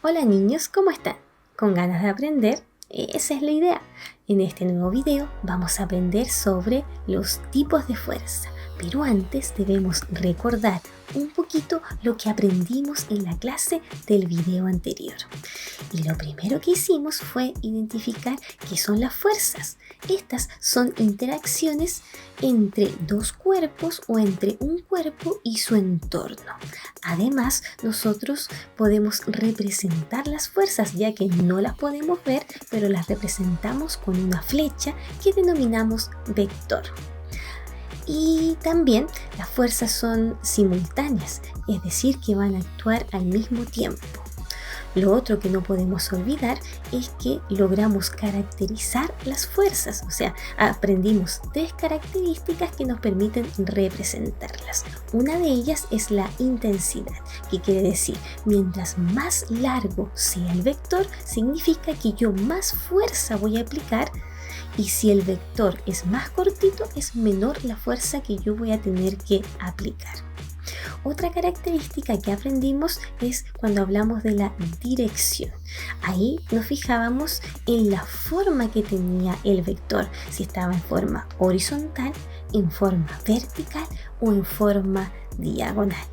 Hola niños, ¿cómo están? ¿Con ganas de aprender? Esa es la idea. En este nuevo video vamos a aprender sobre los tipos de fuerza, pero antes debemos recordar un poquito lo que aprendimos en la clase del video anterior. Y lo primero que hicimos fue identificar qué son las fuerzas. Estas son interacciones entre dos cuerpos o entre un cuerpo y su entorno. Además, nosotros podemos representar las fuerzas, ya que no las podemos ver, pero las representamos con una flecha que denominamos vector. Y también las fuerzas son simultáneas, es decir, que van a actuar al mismo tiempo. Lo otro que no podemos olvidar es que logramos caracterizar las fuerzas, o sea, aprendimos 3 características que nos permiten representarlas. Una de ellas es la intensidad, que quiere decir, mientras más largo sea el vector, significa que yo más fuerza voy a aplicar, y si el vector es más cortito, es menor la fuerza que yo voy a tener que aplicar. Otra característica que aprendimos es cuando hablamos de la dirección. Ahí nos fijábamos en la forma que tenía el vector, si estaba en forma horizontal, en forma vertical o en forma diagonal.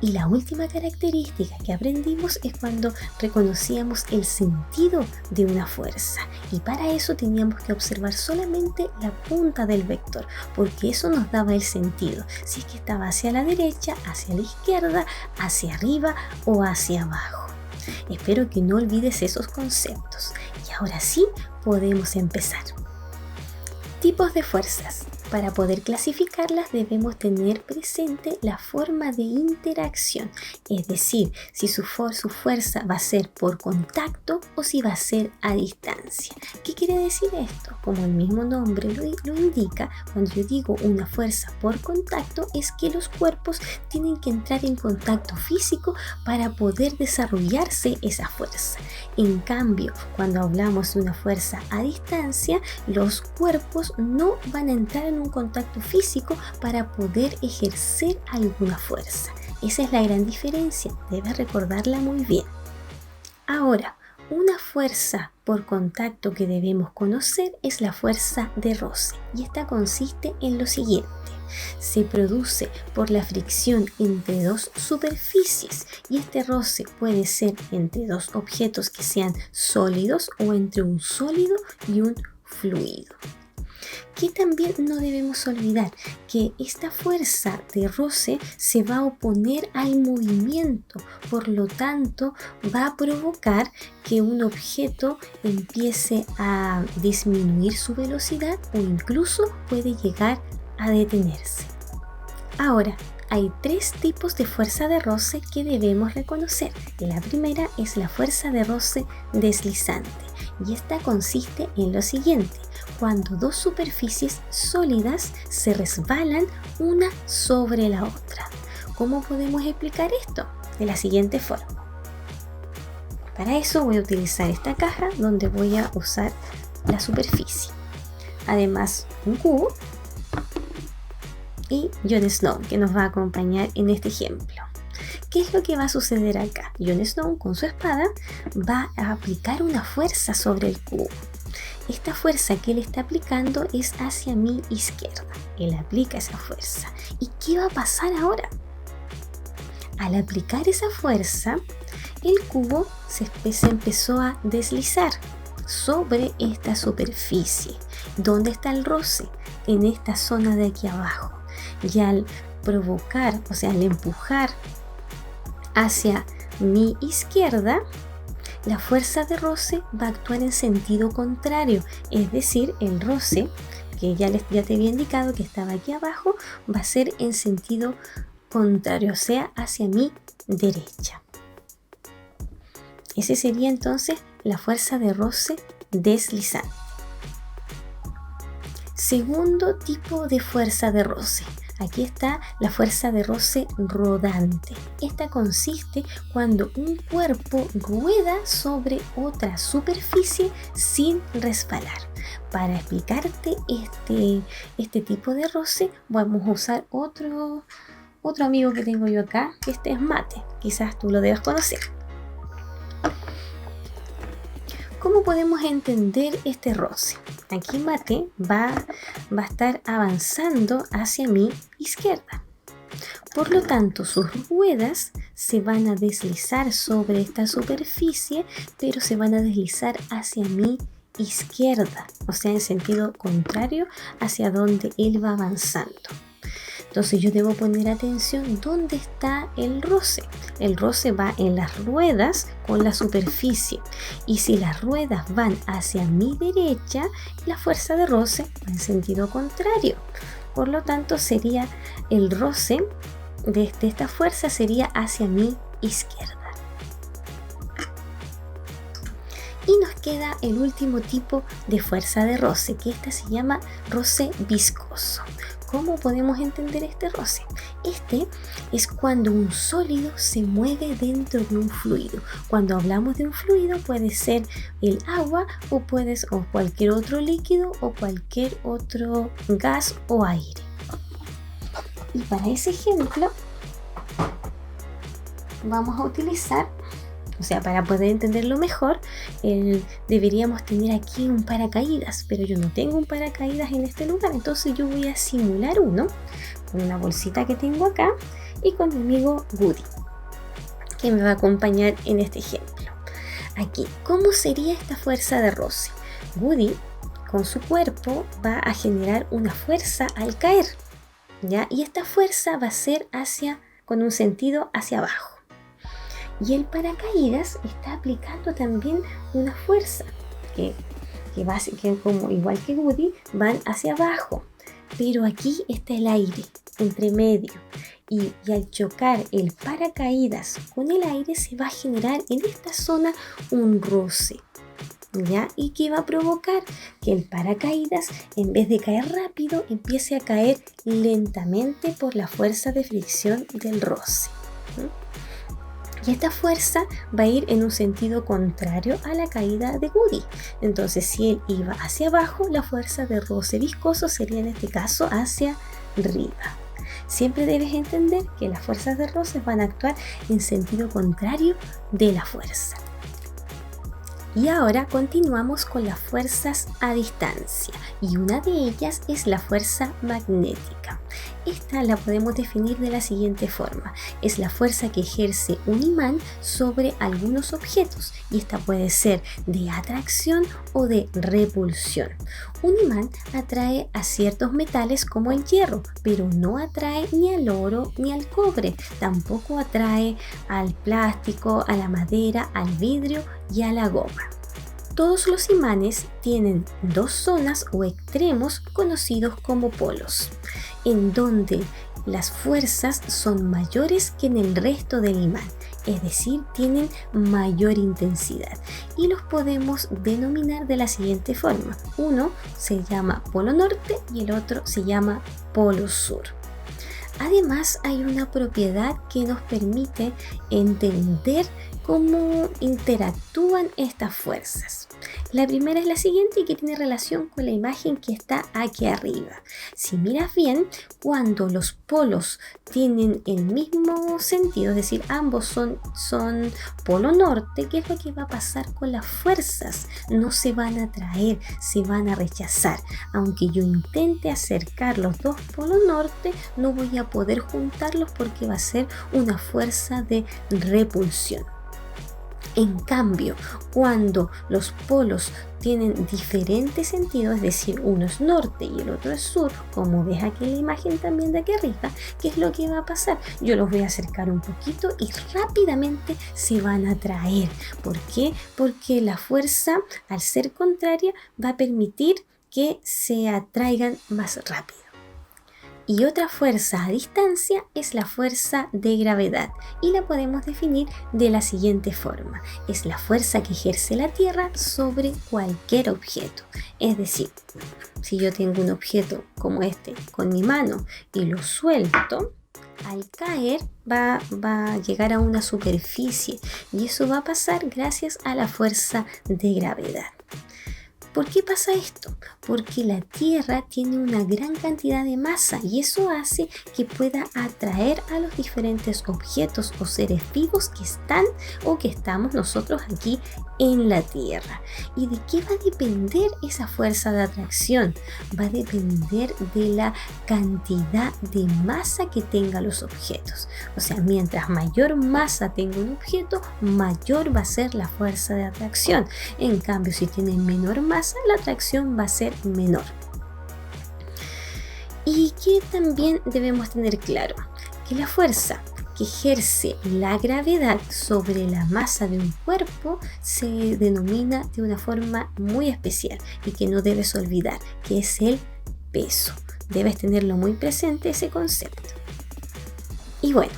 Y la última característica que aprendimos es cuando reconocíamos el sentido de una fuerza, y para eso teníamos que observar solamente la punta del vector, porque eso nos daba el sentido, si es que estaba hacia la derecha, hacia la izquierda, hacia arriba o hacia abajo. Espero que no olvides esos conceptos. Y ahora sí podemos empezar. Tipos de fuerzas. Para poder clasificarlas debemos tener presente la forma de interacción, es decir, si su fuerza va a ser por contacto o si va a ser a distancia. ¿Qué quiere decir esto? Como el mismo nombre lo indica, cuando yo digo una fuerza por contacto es que los cuerpos tienen que entrar en contacto físico para poder desarrollarse esa fuerza. En cambio, cuando hablamos de una fuerza a distancia, los cuerpos no van a entrar en un contacto físico para poder ejercer alguna fuerza. Esa es la gran diferencia, debes recordarla muy bien. Ahora, una fuerza por contacto que debemos conocer es la fuerza de roce, y esta consiste en lo siguiente. Se produce por la fricción entre dos superficies, y este roce puede ser entre dos objetos que sean sólidos o entre un sólido y un fluido. Que también no debemos olvidar que esta fuerza de roce se va a oponer al movimiento, por lo tanto va a provocar que un objeto empiece a disminuir su velocidad o incluso puede llegar a detenerse. Ahora, hay 3 tipos de fuerza de roce que debemos reconocer. La primera es la fuerza de roce deslizante, y esta consiste en lo siguiente: cuando dos superficies sólidas se resbalan una sobre la otra. ¿Cómo podemos explicar esto? De la siguiente forma. Para eso voy a utilizar esta caja donde voy a usar la superficie. Además, un cubo y Jon Snow, que nos va a acompañar en este ejemplo. ¿Qué es lo que va a suceder acá? Jon Snow con su espada va a aplicar una fuerza sobre el cubo. Esta fuerza que él está aplicando es hacia mi izquierda. Él aplica esa fuerza. ¿Y qué va a pasar ahora? Al aplicar esa fuerza, el cubo se empezó a deslizar sobre esta superficie. ¿Dónde está el roce? En esta zona de aquí abajo. Y al provocar, o sea, al empujar hacia mi izquierda, la fuerza de roce va a actuar en sentido contrario, es decir, el roce, que ya te había indicado que estaba aquí abajo, va a ser en sentido contrario, o sea, hacia mi derecha. Ese sería entonces la fuerza de roce deslizante. Segundo tipo de fuerza de roce. Aquí está la fuerza de roce rodante. Esta consiste cuando un cuerpo rueda sobre otra superficie sin resbalar. Para explicarte este tipo de roce, vamos a usar otro amigo que tengo yo acá, que este es mate. Quizás tú lo debas conocer. ¿Cómo podemos entender este roce? Aquí Mate va a estar avanzando hacia mi izquierda. Por lo tanto, sus ruedas se van a deslizar sobre esta superficie, pero se van a deslizar hacia mi izquierda, o sea, en sentido contrario hacia donde él va avanzando. Entonces yo debo poner atención dónde está el roce. El roce va en las ruedas con la superficie. Y si las ruedas van hacia mi derecha, la fuerza de roce va en sentido contrario. Por lo tanto, sería el roce de esta fuerza sería hacia mi izquierda. Y nos queda el último tipo de fuerza de roce, que esta se llama roce viscoso. ¿Cómo podemos entender este roce? Este es cuando un sólido se mueve dentro de un fluido. Cuando hablamos de un fluido puede ser el agua o cualquier otro líquido o cualquier otro gas o aire. Y para ese ejemplo vamos a utilizar, para poder entenderlo mejor, deberíamos tener aquí un paracaídas, pero yo no tengo un paracaídas en este lugar, entonces yo voy a simular uno con una bolsita que tengo acá y con mi amigo Woody, que me va a acompañar en este ejemplo. Aquí, ¿cómo sería esta fuerza de roce? Woody, con su cuerpo, va a generar una fuerza al caer, ¿ya? Y esta fuerza va a ser con un sentido hacia abajo. Y el paracaídas está aplicando también una fuerza que como igual que Woody van hacia abajo, pero aquí está el aire entre medio y al chocar el paracaídas con el aire se va a generar en esta zona un roce, ¿ya? Y que va a provocar que el paracaídas, en vez de caer rápido, empiece a caer lentamente por la fuerza de fricción del roce. Y esta fuerza va a ir en un sentido contrario a la caída de Woody. Entonces, si él iba hacia abajo, la fuerza de roce viscoso sería en este caso hacia arriba. Siempre debes entender que las fuerzas de roce van a actuar en sentido contrario de la fuerza. Y ahora continuamos con las fuerzas a distancia, y una de ellas es la fuerza magnética. Esta la podemos definir de la siguiente forma: es la fuerza que ejerce un imán sobre algunos objetos, y esta puede ser de atracción o de repulsión. Un imán atrae a ciertos metales como el hierro, pero no atrae ni al oro ni al cobre, tampoco atrae al plástico, a la madera, al vidrio y a la goma. Todos los imanes tienen dos zonas o extremos conocidos como polos, en donde las fuerzas son mayores que en el resto del imán, es decir, tienen mayor intensidad, y los podemos denominar de la siguiente forma: uno se llama polo norte y el otro se llama polo sur. Además, hay una propiedad que nos permite entender cómo interactúan estas fuerzas. La primera es la siguiente y que tiene relación con la imagen que está aquí arriba. Si miras bien, cuando los polos tienen el mismo sentido, es decir, ambos son polo norte, ¿qué es lo que va a pasar con las fuerzas? No se van a atraer, se van a rechazar. Aunque yo intente acercar los dos polos norte, no voy a poder juntarlos porque va a ser una fuerza de repulsión. En cambio, cuando los polos tienen diferentes sentidos, es decir, uno es norte y el otro es sur, como ves aquí en la imagen también de aquí arriba, ¿qué es lo que va a pasar? Yo los voy a acercar un poquito y rápidamente se van a atraer. ¿Por qué? Porque la fuerza, al ser contraria, va a permitir que se atraigan más rápido. Y otra fuerza a distancia es la fuerza de gravedad, y la podemos definir de la siguiente forma: es la fuerza que ejerce la Tierra sobre cualquier objeto. Es decir, si yo tengo un objeto como este con mi mano y lo suelto, al caer va a llegar a una superficie, y eso va a pasar gracias a la fuerza de gravedad. ¿Por qué pasa esto? Porque la Tierra tiene una gran cantidad de masa y eso hace que pueda atraer a los diferentes objetos o seres vivos que están o que estamos nosotros aquí en la Tierra. ¿Y de qué va a depender esa fuerza de atracción? Va a depender de la cantidad de masa que tengan los objetos. O sea, mientras mayor masa tenga un objeto, mayor va a ser la fuerza de atracción. En cambio, si tiene menor masa, la atracción va a ser menor. Y que también debemos tener claro que la fuerza que ejerce la gravedad sobre la masa de un cuerpo se denomina de una forma muy especial y que no debes olvidar, que es el peso. Debes tenerlo muy presente ese concepto. Y bueno,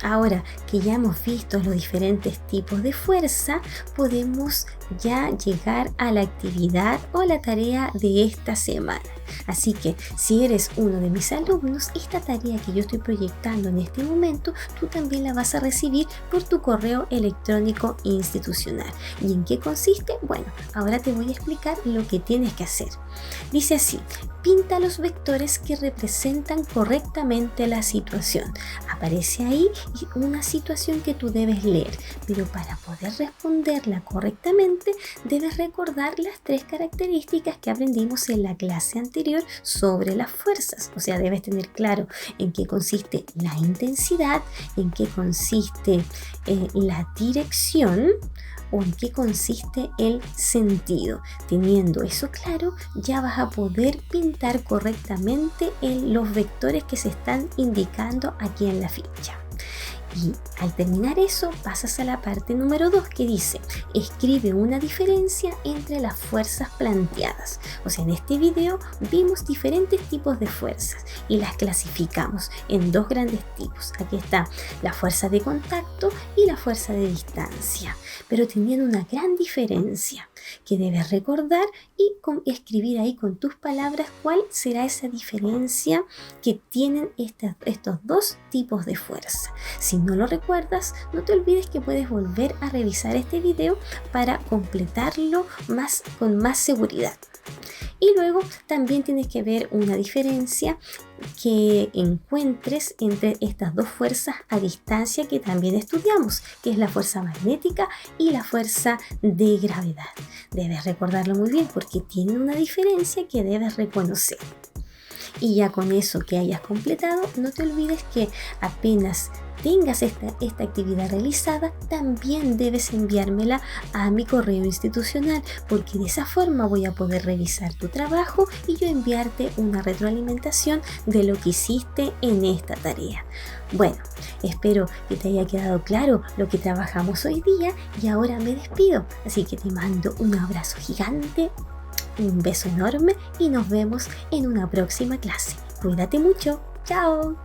ahora que ya hemos visto los diferentes tipos de fuerza, podemos ya llegar a la actividad o la tarea de esta semana. Así que si eres uno de mis alumnos, esta tarea que yo estoy proyectando en este momento, tú también la vas a recibir por tu correo electrónico institucional. ¿Y en qué consiste? Bueno, ahora te voy a explicar lo que tienes que hacer. Dice así: pinta los vectores que representan correctamente la situación. Aparece ahí una situación que tú debes leer, pero para poder responderla correctamente debes recordar las 3 características que aprendimos en la clase anterior sobre las fuerzas. O sea, debes tener claro en qué consiste la intensidad, en qué consiste la dirección o en qué consiste el sentido. Teniendo eso claro, ya vas a poder pintar correctamente los vectores que se están indicando aquí en la ficha. Y al terminar eso, pasas a la parte número 2 que dice: escribe una diferencia entre las fuerzas planteadas. O sea, en este video vimos diferentes tipos de fuerzas y las clasificamos en 2 grandes tipos. Aquí está la fuerza de contacto y la fuerza de distancia, pero tenían una gran diferencia que debes recordar y escribir ahí con tus palabras cuál será esa diferencia que tienen estos 2 tipos de fuerza. Si no lo recuerdas, no te olvides que puedes volver a revisar este video para completarlo con más seguridad. Y luego también tienes que ver una diferencia que encuentres entre estas 2 fuerzas a distancia que también estudiamos, que es la fuerza magnética y la fuerza de gravedad. Debes recordarlo muy bien porque tienen una diferencia que debes reconocer. Y ya con eso que hayas completado, no te olvides que apenas tengas esta actividad realizada, también debes enviármela a mi correo institucional, porque de esa forma voy a poder revisar tu trabajo y yo enviarte una retroalimentación de lo que hiciste en esta tarea. Bueno, espero que te haya quedado claro lo que trabajamos hoy día y ahora me despido, así que te mando un abrazo gigante, un beso enorme y nos vemos en una próxima clase. Cuídate mucho. ¡Chao!